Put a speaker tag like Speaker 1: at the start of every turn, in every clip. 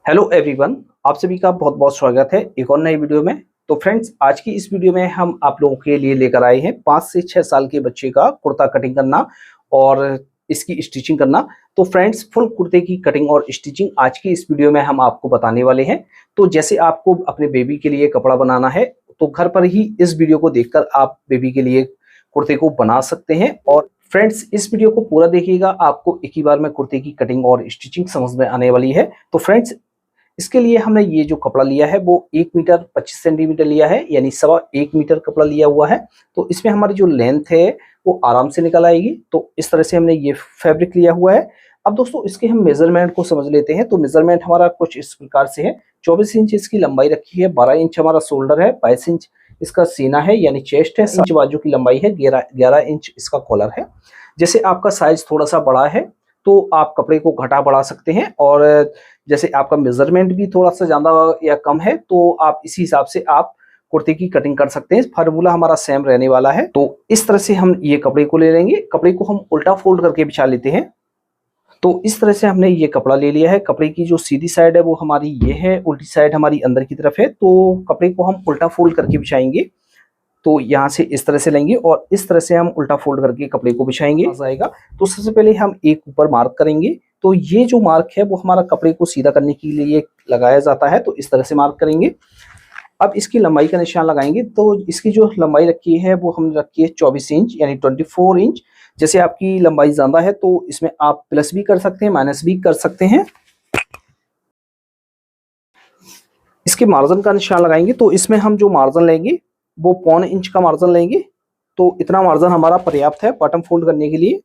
Speaker 1: Hello everyone, आप सभी का बहुत बहुत स्वागत है एक और नई वीडियो में। तो फ्रेंड्स, आज की इस वीडियो में हम आप लोगों के लिए लेकर आए हैं 5 से 6 साल के बच्चे का कुर्ता कटिंग करना और इसकी स्टिचिंग करना। तो फ्रेंड्स, फुल कुर्ते की कटिंग और स्टिचिंग आज की इस वीडियो में हम आपको बताने वाले हैं। तो जैसे आपको अपने बेबी के लिए कपड़ा बनाना है तो घर पर ही इस वीडियो को देखकर आप बेबी के लिए कुर्ते को बना सकते हैं। और फ्रेंड्स, इस वीडियो को पूरा देखिएगा, आपको एक ही बार में कुर्ते की कटिंग और स्टिचिंग समझ में आने वाली है। तो फ्रेंड्स, इसके लिए हमने ये जो कपड़ा लिया है वो 1 मीटर 25 सेंटीमीटर लिया है, यानी 1.25 मीटर कपड़ा लिया हुआ है। तो इसमें हमारी जो लेंथ है वो आराम से निकल आएगी। तो इस तरह से हमने ये फैब्रिक लिया हुआ है। अब दोस्तों, इसके हम मेजरमेंट को समझ लेते हैं। तो मेजरमेंट हमारा कुछ इस प्रकार से है। 24 इंच इसकी लंबाई रखी है, 12 इंच हमारा शोल्डर है, 22 इंच इसका सीना है यानी चेस्ट है, 7 इंच बाजू की लंबाई है, 11 इंच इसका कॉलर है। जैसे आपका साइज थोड़ा सा बड़ा है तो आप कपड़े को घटा बढ़ा सकते हैं, और जैसे आपका मेजरमेंट भी थोड़ा सा ज्यादा या कम है तो आप इसी हिसाब से आप कुर्ते की कटिंग कर सकते हैं। फार्मूला हमारा सेम रहने वाला है। तो इस तरह से हम ये कपड़े को ले लेंगे। कपड़े को हम उल्टा फोल्ड करके बिछा लेते हैं। तो इस तरह से हमने ये कपड़ा ले लिया है। कपड़े की जो सीधी साइड है वो हमारी ये है, उल्टी साइड हमारी अंदर की तरफ है। तो कपड़े को हम उल्टा फोल्ड करके बिछाएंगे। तो यहाँ से इस तरह से लेंगे और इस तरह से हम उल्टा फोल्ड करके कपड़े को बिछाएंगे। आएगा तो सबसे पहले हम एक ऊपर मार्क करेंगे। तो ये जो मार्क है वो हमारा कपड़े को सीधा करने के लिए लगाया जाता है। तो इस तरह से मार्क करेंगे। अब इसकी लंबाई का निशान लगाएंगे। तो इसकी जो लंबाई रखी है वो हमने रखी है 24 इंच यानी 24 इंच। जैसे आपकी लंबाई ज्यादा है तो इसमें आप प्लस भी कर सकते हैं, माइनस भी कर सकते हैं। इसके मार्जिन का निशान लगाएंगे। तो इसमें हम जो मार्जिन लेंगे वो 1.25 इंच का मार्जिन लेंगे। तो इतना मार्जिन हमारा पर्याप्त है बॉटम फोल्ड करने के लिए।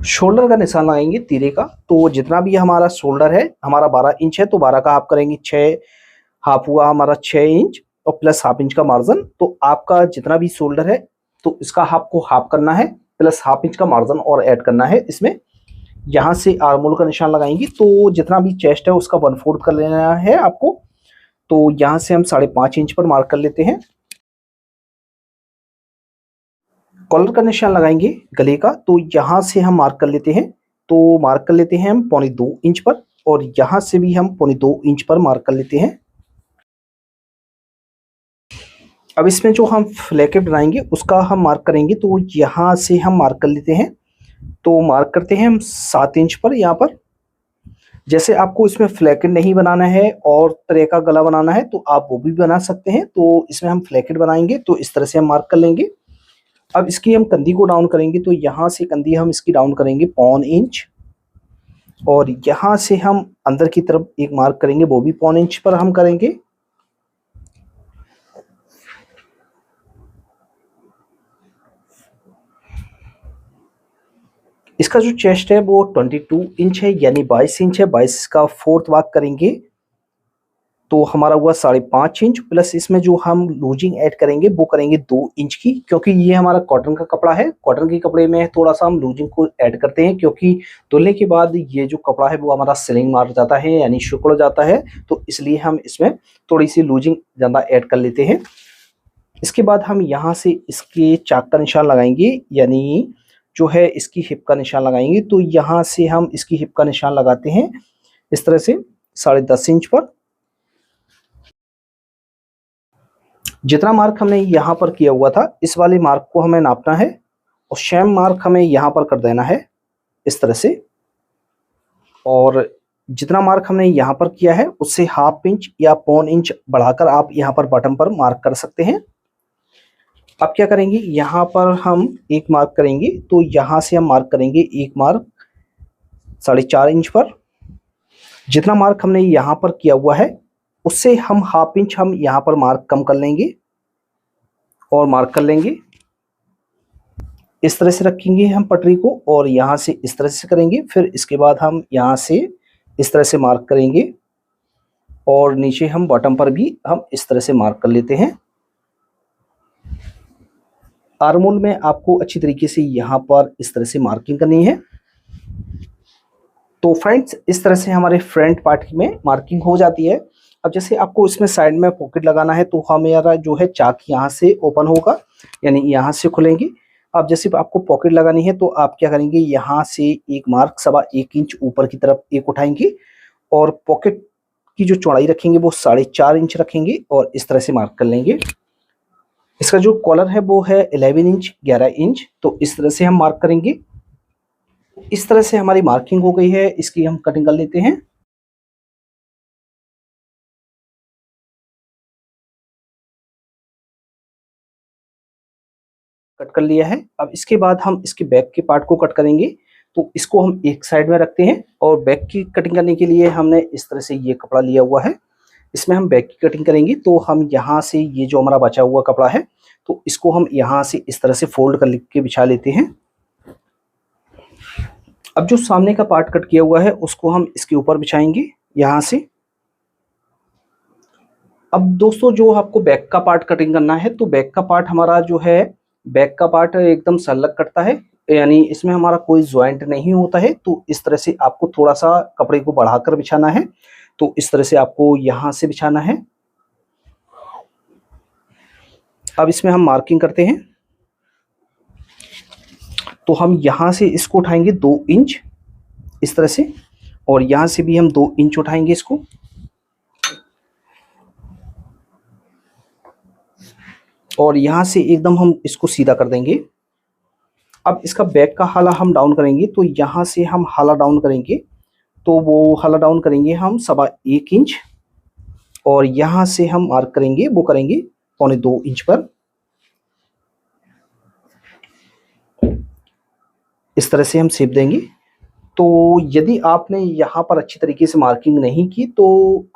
Speaker 1: शोल्डर का निशान लगाएंगे तीरे का। तो जितना भी हमारा शोल्डर है, हमारा 12 इंच है तो 12 का हाफ करेंगे, 6 हाफ हुआ हमारा 6 इंच और प्लस हाफ इंच का मार्जिन। तो आपका जितना भी शोल्डर है तो इसका हाफ को हाफ करना है, प्लस हाफ इंच का मार्जिन और ऐड करना है इसमें। यहाँ से आर्मोल का निशान लगाएंगे। तो जितना भी चेस्ट है उसका 1/4 कर लेना है आपको। तो यहाँ से हम 5.5 इंच पर मार्क कर लेते हैं। कॉलर का निशान लगाएंगे गले का। तो यहाँ से हम मार्क कर लेते हैं। तो मार्क कर लेते हैं हम 2.25 इंच पर, और यहाँ से भी हम 2.25 इंच पर मार्क कर लेते हैं। अब इसमें जो हम फ्लैकेट बनाएंगे उसका हम मार्क करेंगे। तो यहाँ से हम मार्क कर लेते हैं। तो मार्क करते हैं हम 7 इंच पर यहाँ पर। जैसे आपको इसमें फ्लैकेट नहीं बनाना है और तरह का गला बनाना है तो आप वो भी बना सकते हैं। तो इसमें हम फ्लैकेट बनाएंगे तो इस तरह से हम मार्क कर लेंगे। अब इसकी हम कंधी को डाउन करेंगे। तो यहाँ से कंधी हम इसकी डाउन करेंगे 1.25 इंच, और यहाँ से हम अंदर की तरफ एक मार्क करेंगे, वो भी 1.25 इंच पर हम करेंगे। इसका जो चेस्ट है वो 22 इंच है यानी 22 इंच है। 22 का 4th भाग करेंगे तो हमारा हुआ 5.5 इंच, प्लस इसमें जो हम लूजिंग ऐड करेंगे वो करेंगे 2 इंच की, क्योंकि ये हमारा कॉटन का कपड़ा है। कॉटन के कपड़े में थोड़ा सा हम लूजिंग को ऐड करते हैं, क्योंकि धुलने के बाद ये जो कपड़ा है वो हमारा सिलिंग मार जाता है यानी सिकुड़ जाता है। तो इसलिए हम इसमें थोड़ी सी लूजिंग ज़्यादा ऐड कर लेते हैं। इसके बाद हम यहाँ से इसके चाक का निशान लगाएंगे, यानी जो है इसकी हिप का निशान लगाएंगे। तो यहाँ से हम इसकी हिप का निशान लगाते हैं इस तरह से 10.5 इंच पर। जितना मार्क हमने यहाँ पर किया हुआ था इस वाले मार्क को हमें नापना है, और सेम मार्क हमें यहाँ पर कर देना है इस तरह से। और जितना मार्क हमने यहाँ पर किया है उससे 1/2 इंच या 1.25 इंच बढ़ाकर आप यहाँ पर बॉटम पर मार्क कर सकते हैं। अब क्या करेंगे, यहाँ पर हम एक मार्क करेंगे। तो यहाँ से हम मार्क करेंगे एक मार्क 4.5 इंच पर। जितना मार्क हमने यहाँ पर किया हुआ है उससे हम 1/2 इंच हम यहाँ पर मार्क कम कर लेंगे और मार्क कर लेंगे। इस तरह से रखेंगे हम पटरी को, और यहाँ से इस तरह से करेंगे। फिर इसके बाद हम यहाँ से इस तरह से मार्क करेंगे, और नीचे हम बॉटम पर भी हम इस तरह से मार्क कर लेते हैं। आर्मोल में आपको अच्छी तरीके से यहाँ पर इस तरह से मार्किंग करनी है। तो फ्रेंड्स, इस तरह से हमारे फ्रंट पार्ट में मार्किंग हो जाती है। अब जैसे आपको इसमें साइड में पॉकेट लगाना है तो हमारा जो है चाक यहाँ से ओपन होगा, यानी यहाँ से खुलेंगे। अब जैसे आपको पॉकेट लगानी है तो आप क्या करेंगे, यहाँ से एक मार्क 1.25 इंच ऊपर की तरफ एक उठाएंगे और पॉकेट की जो चौड़ाई रखेंगे वो 4.5 इंच रखेंगे और इस तरह से मार्क कर लेंगे। इसका जो कॉलर है वो है 11 इंच, तो इस तरह से हम मार्क करेंगे। इस तरह से हमारी मार्किंग हो गई है, इसकी हम कटिंग कर लेते हैं। कट कर लिया है। अब इसके बाद हम इसके बैक के पार्ट को कट करेंगे, तो इसको हम एक साइड में रखते हैं और बैक की कटिंग करने के लिए हमने इस तरह से ये कपड़ा लिया हुआ है, इसमें हम बैक की कटिंग करेंगे। तो हम यहाँ से ये जो हमारा बचा हुआ कपड़ा है तो इसको हम यहाँ से इस तरह से फोल्ड कर के बिछा लेते हैं। अब जो सामने का पार्ट कट किया हुआ है उसको हम इसके ऊपर बिछाएंगे यहाँ से। अब दोस्तों जो आपको बैक का पार्ट कटिंग करना है तो बैक का पार्ट हमारा जो है, बैक का पार्ट एकदम सलग कटता है, यानी इसमें हमारा कोई ज्वाइंट नहीं होता है। तो इस तरह से आपको थोड़ा सा कपड़े को बढ़ाकर बिछाना है, तो इस तरह से आपको यहाँ से बिछाना है। अब इसमें हम मार्किंग करते हैं, तो हम यहाँ से इसको उठाएंगे 2 इंच इस तरह से, और यहाँ से भी हम 2 इंच उठाएंगे इसको, और यहाँ से एकदम हम इसको सीधा कर देंगे। अब इसका बैक का हाला हम डाउन करेंगे, तो यहाँ से हम हाला डाउन करेंगे, तो वो हाला डाउन करेंगे हम 1.25 इंच, और यहाँ से हम मार्क करेंगे, वो करेंगे 2.25 इंच पर। इस तरह से हम शेप देंगे। तो यदि आपने यहाँ पर अच्छी तरीके से मार्किंग नहीं की तो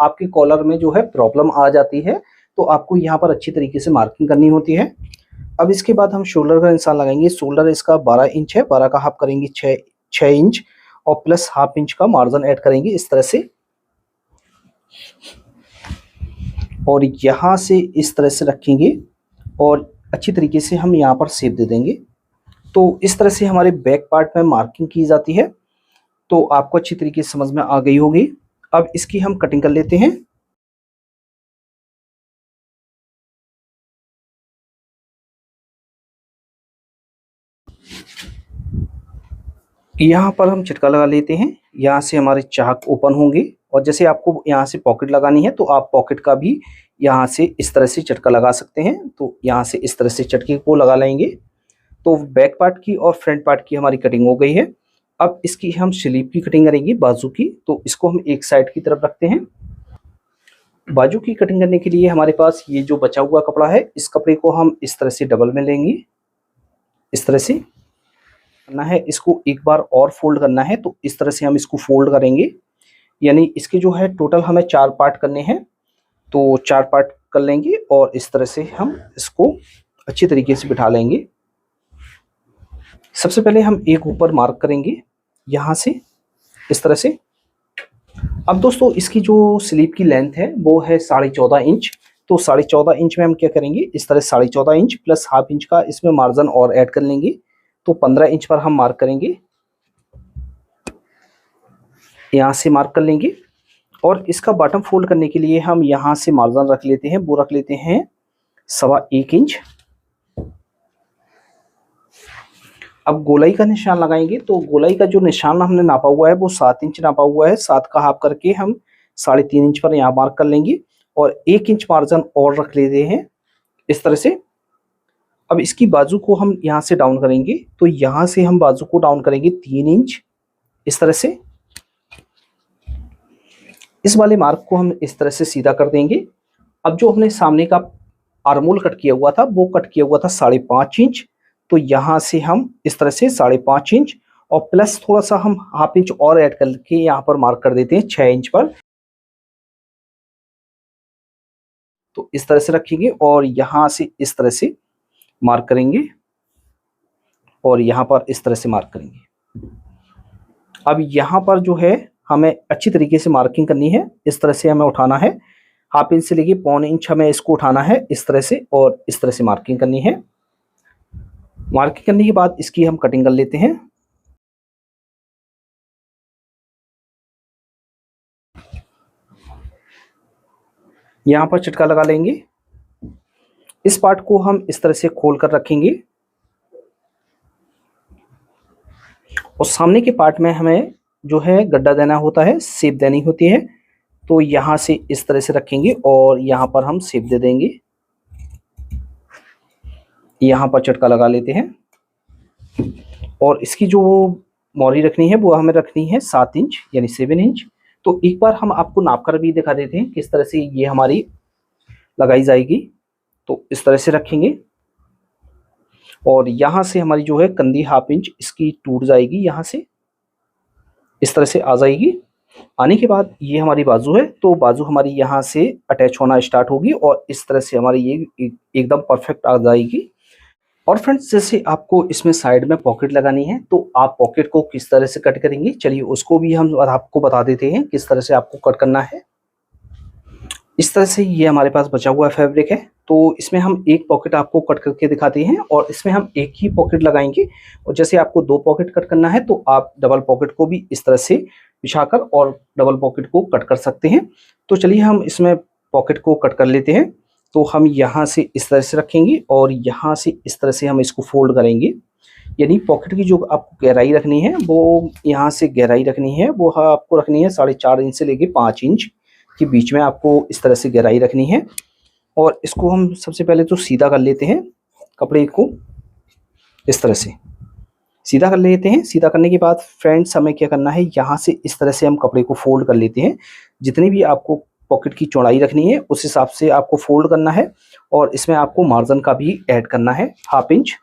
Speaker 1: आपके कॉलर में जो है प्रॉब्लम आ जाती है, तो आपको यहाँ पर अच्छी तरीके से मार्किंग करनी होती है। अब इसके बाद हम शोल्डर का निशान लगाएंगे। शोल्डर इसका 12 इंच है, 12 का हाफ करेंगे 6 इंच, और प्लस हाफ इंच का मार्जिन ऐड करेंगे इस तरह से, और यहाँ से इस तरह से रखेंगे और अच्छी तरीके से हम यहाँ पर शेप दे देंगे। तो इस तरह से हमारे बैक पार्ट में मार्किंग की जाती है। तो आपको अच्छी तरीके से समझ में आ गई होगी। अब इसकी हम कटिंग कर लेते हैं। यहाँ पर हम झटका लगा लेते हैं, यहाँ से हमारे चाक ओपन होंगे, और जैसे आपको यहाँ से पॉकेट लगानी है तो आप पॉकेट का भी यहाँ से इस तरह से झटका लगा सकते हैं। तो यहाँ से इस तरह से झटके को लगा लेंगे। तो बैक पार्ट की और फ्रंट पार्ट की हमारी कटिंग हो गई है। अब इसकी हम स्लीव की कटिंग करेंगे, बाजू की। तो इसको हम एक साइड की तरफ रखते हैं। बाजू की कटिंग करने के लिए हमारे पास ये जो बचा हुआ कपड़ा है, इस कपड़े को हम इस तरह से डबल में लेंगे, इस तरह से करना है। इसको एक बार और फोल्ड करना है, तो इस तरह से हम इसको फोल्ड करेंगे, यानी इसके जो है टोटल हमें 4 पार्ट करने हैं। तो 4 पार्ट कर लेंगे और इस तरह से हम इसको अच्छी तरीके से बिठा लेंगे। सबसे पहले हम एक ऊपर मार्क करेंगे यहाँ से इस तरह से। अब दोस्तों इसकी जो स्लीव की लेंथ है वो है 14.5 इंच। तो 14.5 इंच में हम क्या करेंगे, इस तरह 14.5 इंच प्लस हाफ इंच का इसमें मार्जिन और ऐड कर लेंगे। तो 15 इंच पर हम मार्क करेंगे, यहाँ से मार्क कर लेंगे। और इसका बॉटम फोल्ड करने के लिए हम यहाँ से मार्जिन रख लेते हैं, वो रख लेते हैं 1.25 इंच। अब गोलाई का निशान लगाएंगे, तो गोलाई का जो निशान हमने नापा हुआ है वो 7 इंच नापा हुआ है। 7 का हाफ करके हम 3.5 इंच पर यहाँ मार्क कर लेंगे, और 1 इंच मार्जिन और रख लेते हैं इस तरह से। अब इसकी बाजू को हम यहाँ से डाउन करेंगे, तो यहाँ से हम बाजू को डाउन करेंगे 3 इंच इस तरह से। इस वाले मार्क को हम इस तरह से सीधा कर देंगे। अब जो हमने सामने का आर्मोल कट किया हुआ था वो कट किया हुआ था 5.5 इंच। तो यहाँ से हम इस तरह से 5.5 इंच और प्लस थोड़ा सा हम हाफ इंच और ऐड करके यहाँ पर मार्क कर देते हैं 6 इंच पर। तो इस तरह से रखेंगे और यहाँ से इस तरह से मार्क करेंगे, और यहाँ पर इस तरह से मार्क करेंगे। अब यहाँ पर जो है हमें अच्छी तरीके से मार्किंग करनी है। इस तरह से हमें उठाना है, हाफ इंच से लेके 1.25 इंच हमें इसको उठाना है इस तरह से, और इस तरह से मार्किंग करनी है। मार्किंग करने के बाद इसकी हम कटिंग कर लेते हैं। यहाँ पर चटका लगा लेंगे। इस पार्ट को हम इस तरह से खोल कर रखेंगे, और सामने के पार्ट में हमें जो है गड्ढा देना होता है, शेप देनी होती है। तो यहाँ से इस तरह से रखेंगे और यहाँ पर हम शेप दे देंगे। यहाँ पर चटका लगा लेते हैं और इसकी जो मोरी रखनी है वो हमें रखनी है 7 इंच यानी 7 इंच। तो एक बार हम आपको नाप कर भी दिखा देते हैं किस तरह से ये हमारी लगाई जाएगी। तो इस तरह से रखेंगे और यहाँ से हमारी जो है कंधी 1/2 इंच इसकी टूट जाएगी, यहाँ से इस तरह से आ जाएगी। आने के बाद ये हमारी बाजू है, तो बाजू हमारी यहाँ से अटैच होना स्टार्ट होगी और इस तरह से हमारी ये एकदम परफेक्ट आ जाएगी। और फ्रेंड्स जैसे आपको इसमें साइड में पॉकेट लगानी है तो आप पॉकेट को किस तरह से कट करेंगे, चलिए उसको भी हम आपको बता देते हैं किस तरह से आपको कट करना है। इस तरह से ये हमारे पास बचा हुआ फैब्रिक है, तो इसमें हम एक पॉकेट आपको कट करके दिखाते हैं और इसमें हम एक ही पॉकेट लगाएंगे। और जैसे आपको 2 पॉकेट कट करना है तो आप डबल पॉकेट को भी इस तरह से बिछाकर और डबल पॉकेट को कट कर सकते हैं। तो चलिए हम इसमें पॉकेट को कट कर लेते हैं। तो हम यहाँ से इस तरह से रखेंगे और यहाँ से इस तरह से हम इसको फोल्ड करेंगे। यानी पॉकेट की जो आपको गहराई रखनी है वो यहाँ से गहराई रखनी है, वो आपको रखनी है 4.5 इंच से लेके 5 इंच के बीच में आपको इस तरह से गहराई रखनी है। और इसको हम सबसे पहले तो सीधा कर लेते हैं, कपड़े को इस तरह से सीधा कर लेते हैं। सीधा करने के बाद फ्रेंड्स हमें क्या करना है, यहाँ से इस तरह से हम कपड़े को फोल्ड कर लेते हैं। जितनी भी आपको पॉकेट की चौड़ाई रखनी है उस हिसाब से आपको फोल्ड करना है और इसमें आपको मार्जिन का भी ऐड करना है 1/2 इंच।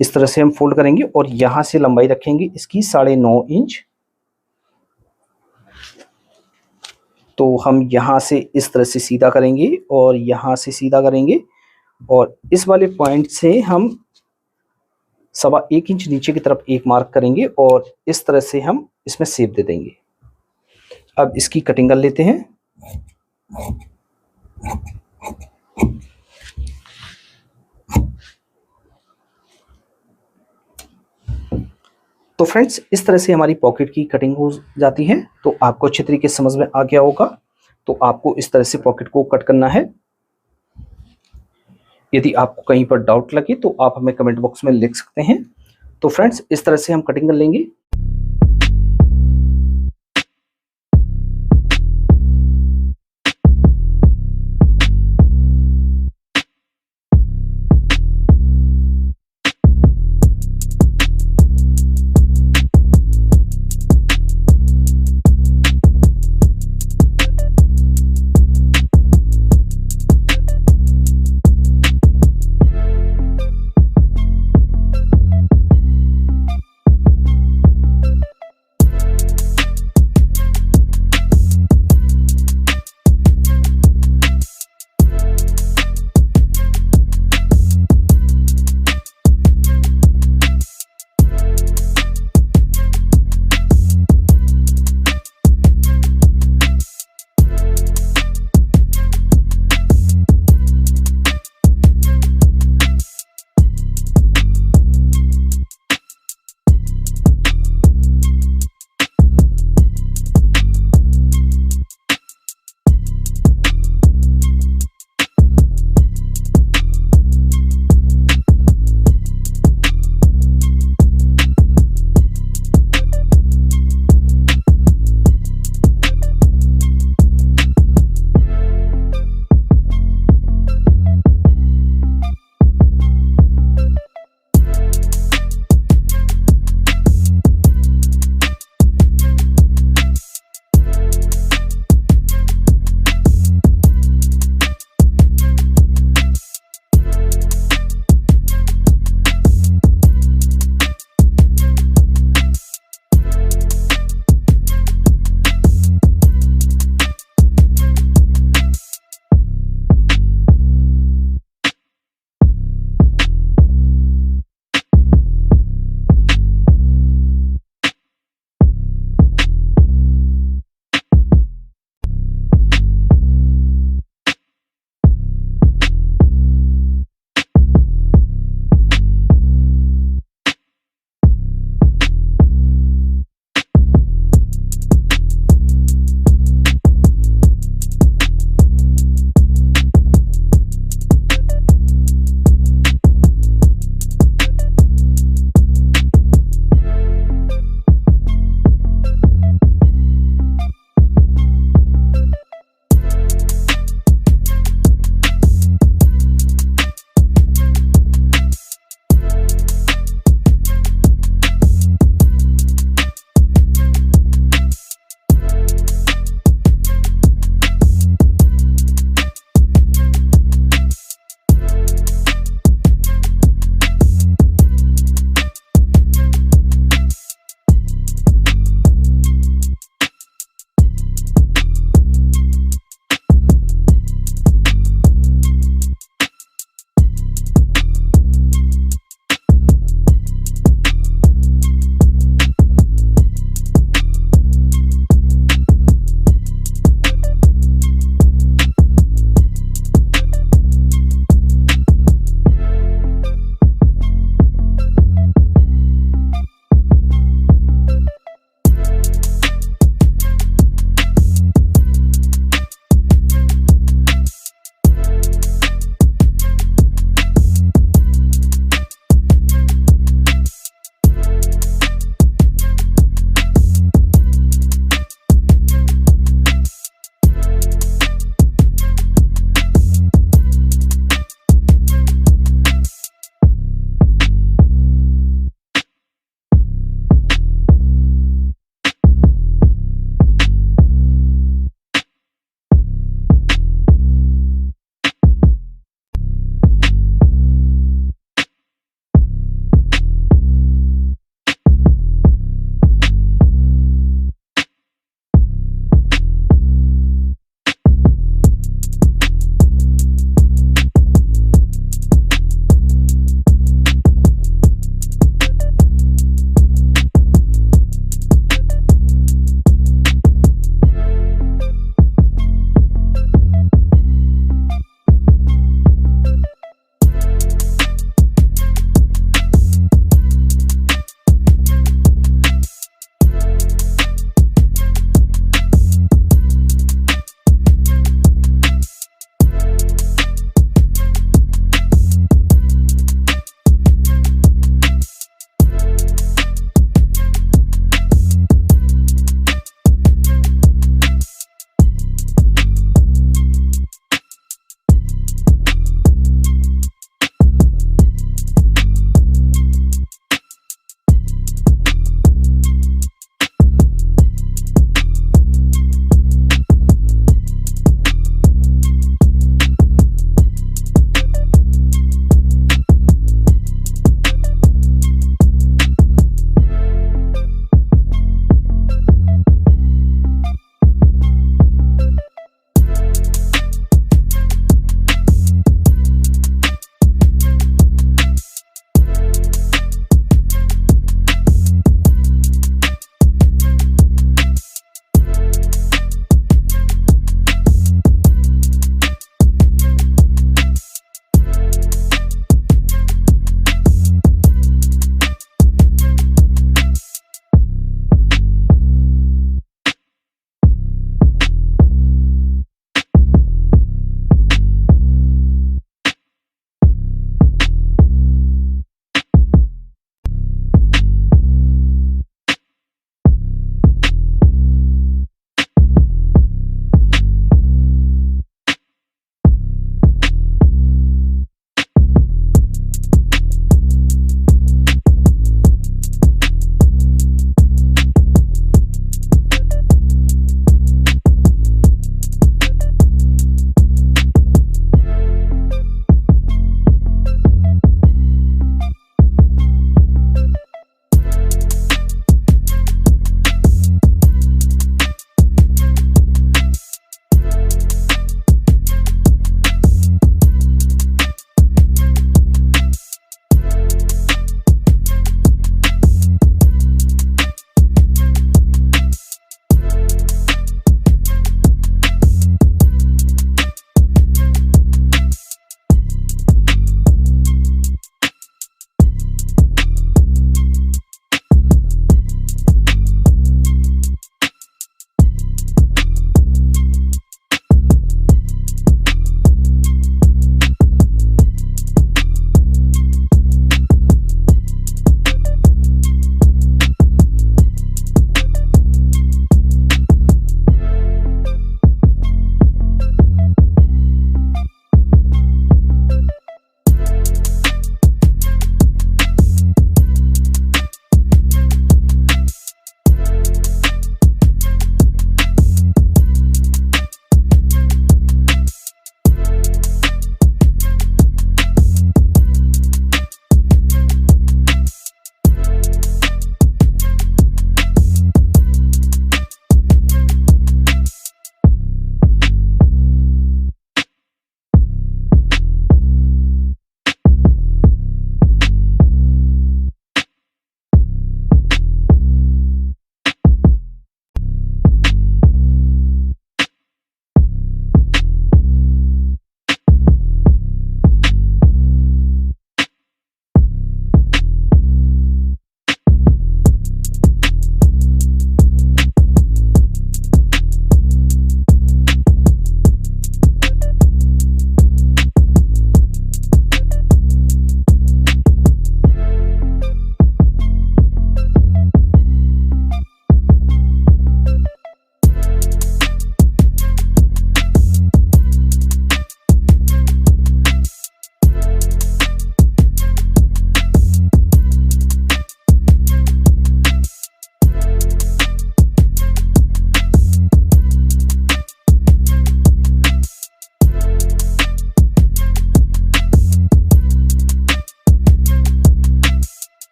Speaker 1: इस तरह से हम फोल्ड करेंगे और यहाँ से लंबाई रखेंगे इसकी 9.5 इंच। तो हम यहाँ से इस तरह से सीधा करेंगे और यहाँ से सीधा करेंगे और इस वाले पॉइंट से हम 1.25 इंच नीचे की तरफ एक मार्क करेंगे और इस तरह से हम इसमें शेप दे देंगे। अब इसकी कटिंग कर लेते हैं। तो फ्रेंड्स इस तरह से हमारी पॉकेट की कटिंग हो जाती है। तो आपको अच्छे तरीके से समझ में आ गया होगा। तो आपको इस तरह से पॉकेट को कट करना है। यदि आपको कहीं पर डाउट लगे तो आप हमें कमेंट बॉक्स में लिख सकते हैं। तो फ्रेंड्स इस तरह से हम कटिंग कर लेंगे